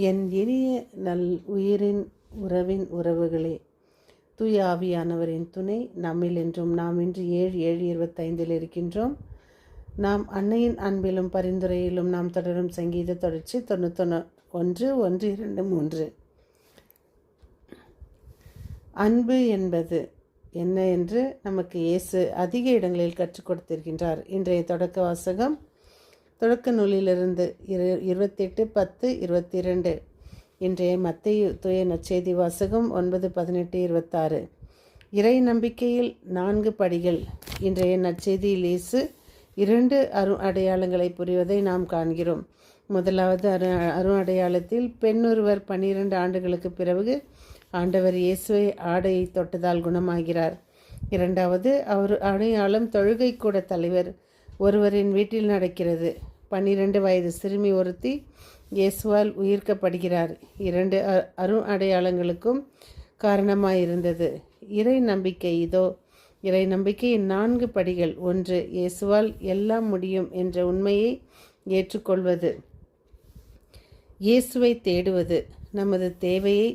என் இனிய நல் உயிரின் உறவின் உறவுகளே, தூய ஆவியானவரின் துணை நம்மில் என்றும் நாம் இன்று 7/7/25 இருக்கின்றோம். நாம் அன்னையின் அன்பிலும் பரிந்துரையிலும் நாம் தொடரும் சங்கீத தொடர்ச்சி 91:1-2-3. அன்பு என்பது என்ன என்று நமக்கு இயேசு அதிக இடங்களில் கற்றுக் கொடுத்திருக்கின்றார். இன்றைய தொடக்க வாசகம் தொடக்க நூலிலிருந்து 28:10-22. இன்றைய மத்தேயு தூய நற்செய்தி வாசகம் 9:18-26. இறை நம்பிக்கையில் 4 படிகள். இன்றைய நற்செய்தியில் இயேசு 2 அடையாளங்களை புரிவதை நாம் காண்கிறோம். முதலாவது அடையாளத்தில் பெண்ணொருவர் 12 ஆண்டுகளுக்கு பிறகு ஆண்டவர் இயேசுவை ஆடையை தொட்டதால் குணமாகிறார். இரண்டாவது அடையாளம் தொழுகை கூட தலைவர் ஒருவரின் வீட்டில் நடக்கிறது. 12 வயது சிறுமி ஒருத்தி இயேசுவால் உயிர்க்கப்படுகிறார். 2 அடையாளங்களுக்கும் காரணமாயிருந்தது இறை நம்பிக்கை. இதோ இறை நம்பிக்கையின் 4 படிகள். 1. இயேசுவால் எல்லாம் முடியும் என்ற உண்மையை ஏற்றுக்கொள்வது. இயேசுவை தேடுவது. நமது தேவையை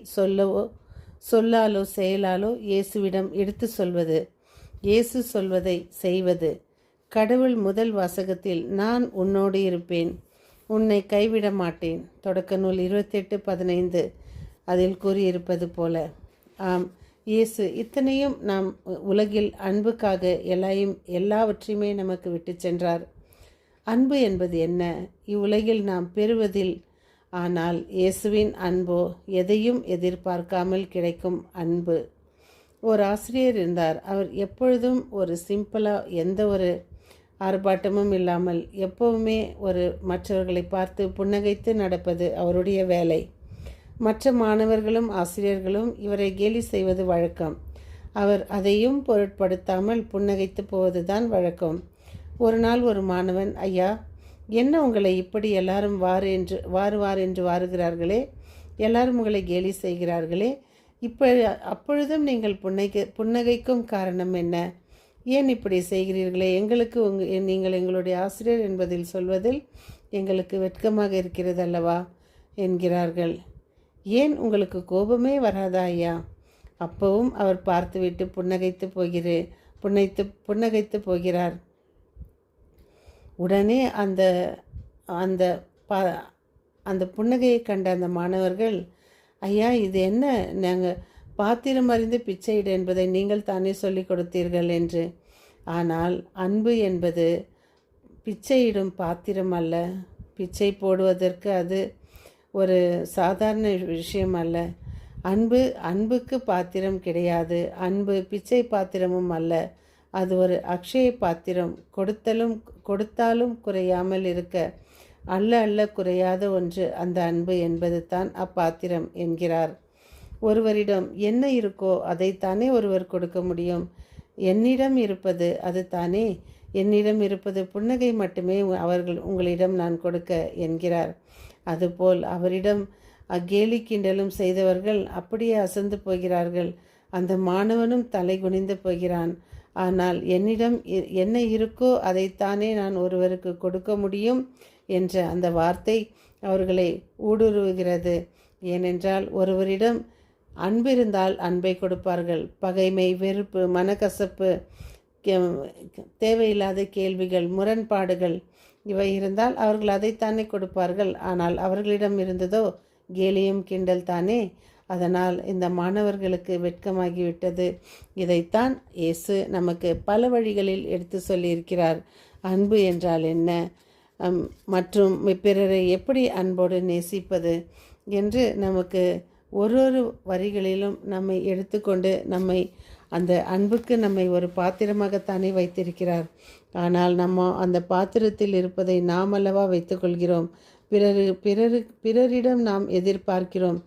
சொல்லாலோ செயலாலோ இயேசுவிடம் எடுத்து சொல்வது. இயேசு சொல்வதை செய்வது. கடவுள் முதல் வாசகத்தில் நான் உன்னோடு இருப்பேன், உன்னை கைவிட மாட்டேன், தொடக்க நூல் 28:15 அதில் கூறியிருப்பது போல. ஆம், இயேசு இத்தனையும் நாம் உலகில் அன்புக்காக எல்லாவற்றையுமே நமக்கு விட்டு சென்றார். அன்பு என்பது என்ன? இவ்வுலகில் நாம் பெறுவதில். ஆனால் இயேசுவின் அன்போ எதையும் எதிர்பார்க்காமல் கிடைக்கும் அன்பு. ஒரு ஆசிரியர் இருந்தார். அவர் எப்பொழுதும் ஒரு சிம்பிளாக, எந்த ஒரு ஆர்ப்பாட்டமும் இல்லாமல் எப்பவுமே மற்றவர்களை பார்த்து புன்னகைத்து நடப்பது அவருடைய வேலை. மற்ற மாணவர்களும் ஆசிரியர்களும் இவரை கேலி செய்வது வழக்கம். அவர் அதையும் பொருட்படுத்தாமல் புன்னகைத்து போவதுதான் வழக்கம். ஒரு நாள் ஒரு மாணவன், ஐயா, என்ன உங்களை இப்படி எல்லாரும் வாரு என்று வாருகிறார்களே, எல்லாரும் உங்களை கேலி செய்கிறார்களே, அப்பொழுதும் நீங்கள் புன்னகைக்கும் காரணம் என்ன? ஏன் இப்படி செய்கிறீர்களே? நீங்கள் எங்களுடைய ஆசிரியர் என்பதில் சொல்வதில் எங்களுக்கு வெட்கமாக இருக்கிறது அல்லவா என்கிறார்கள். ஏன் உங்களுக்கு கோபமே வராதா ஐயா? அப்பவும் அவர் பார்த்துவிட்டு புன்னகைத்து போகிறார். உடனே அந்த புன்னகையை கண்ட அந்த மாணவர்கள், ஐயா, இது என்ன? நாங்கள் பாத்திரம் அறிந்து பிச்சையிட என்பதை நீங்கள் தானே சொல்லிக் கொடுத்தீர்கள் என்று. ஆனால் அன்பு என்பது பிச்சையிடும் பாத்திரம் அல்ல. பிச்சை போடுவதற்கு அது ஒரு சாதாரண விஷயம் அல்ல. அன்புக்கு பாத்திரம் கிடையாது. அன்பு பிச்சை பாத்திரமும் அல்ல. அது ஒரு அக்ஷய பாத்திரம். கொடுத்தாலும் குறையாமல் இருக்க அல்ல குறையாத ஒன்று அந்த அன்பு என்பது தான் அப்பாத்திரம் என்கிறார். ஒருவரிடம் என்ன இருக்கோ அதைத்தானே ஒருவர் கொடுக்க முடியும். என்னிடம் இருப்பது அது தானே. என்னிடம் இருப்பது புன்னகை மட்டுமே உங்களிடம் நான் கொடுக்க என்கிறார். அதுபோல் அவரிடம் கேலி கிண்டலும் செய்தவர்கள் அப்படியே அசந்து போகிறார்கள். அந்த மாணவனும் தலை குனிந்து போகிறான். ஆனால் என்னிடம் என்ன இருக்கோ அதைத்தானே நான் ஒருவருக்கு கொடுக்க முடியும் என்ற அந்த வார்த்தை அவர்களை ஊடுருவுகிறது. ஏனென்றால் ஒருவரிடம் அன்பிருந்தால் அன்பை கொடுப்பார்கள். பகைமை, வெறுப்பு, மனக்கசப்பு, தேவையில்லாத கேள்விகள், முரண்பாடுகள் இவை இருந்தால் அவர்கள் அதைத்தானே கொடுப்பார்கள். ஆனால் அவர்களிடம் இருந்ததோ கேலியும் கிண்டல் தானே. அதனால் இந்த மாணவர்களுக்கு வெட்கமாகிவிட்டது. இதைத்தான் இயேசு நமக்கு பல வழிகளில் எடுத்து சொல்லியிருக்கிறார். அன்பு என்றால் என்ன மற்றும் பிறரை எப்படி அன்போடு நேசிப்பது என்று நமக்கு ஒரு வரிகளிலும் நம்மை எடுத்துக்கொண்டு அந்த அன்புக்கு நம்மை ஒரு பாத்திரமாகத்தானே வைத்திருக்கிறார். ஆனால் நம்ம அந்த பாத்திரத்தில் இருப்பதை நாம் அல்லவா வைத்துக்கொள்கிறோம். பிறரிடம் நாம் எதிர்பார்க்கிறோம்.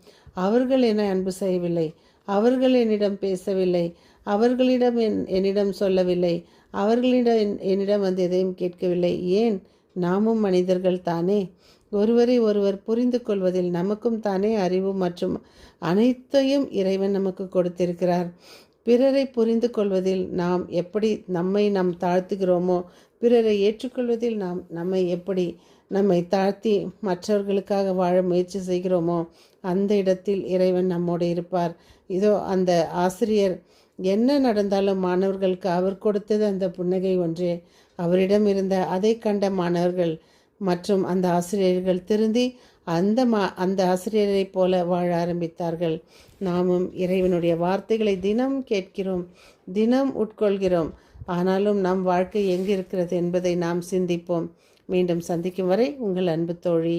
அவர்கள் என்னை அன்பு செய்யவில்லை, அவர்கள் என்னிடம் பேசவில்லை, அவர்களிடம் என்னிடம் சொல்லவில்லை, அவர்களிடம் என்னிடம் வந்து எதையும் கேட்கவில்லை. ஏன்? நாமும் மனிதர்கள் தானே. ஒருவரை ஒருவர் புரிந்து கொள்வதில் நமக்கும் தானே அறிவு மற்றும் அனைத்தையும் இறைவன் நமக்கு கொடுத்திருக்கிறார். பிறரை புரிந்து கொள்வதில் நாம் எப்படி நாம் தாழ்த்துகிறோமோ, பிறரை ஏற்றுக்கொள்வதில் நம்மை எப்படி நம்மை தாழ்த்தி மற்றவர்களுக்காக வாழ முயற்சி செய்கிறோமோ அந்த இடத்தில் இறைவன் நம்மோடு இருப்பார். இதோ அந்த ஆசிரியர் என்ன நடந்தாலும் மாணவர்களுக்கு அவர் கொடுத்தது அந்த புன்னகை ஒன்றே. அவரிடம் இருந்த அதை கண்ட மாணவர்கள் மற்றும் அந்த ஆசிரியர்கள் திருந்தி அந்த ஆசிரியரைப் போல வாழ ஆரம்பித்தார்கள். நாமும் இறைவனுடைய வார்த்தைகளை தினம் கேட்கிறோம், தினம் உட்கொள்கிறோம். ஆனாலும் நம் வாழ்க்கை எங்கு இருக்கிறது என்பதை நாம் சிந்திப்போம். மீண்டும் சந்திக்கும் வரை உங்கள் அன்பு தோழி.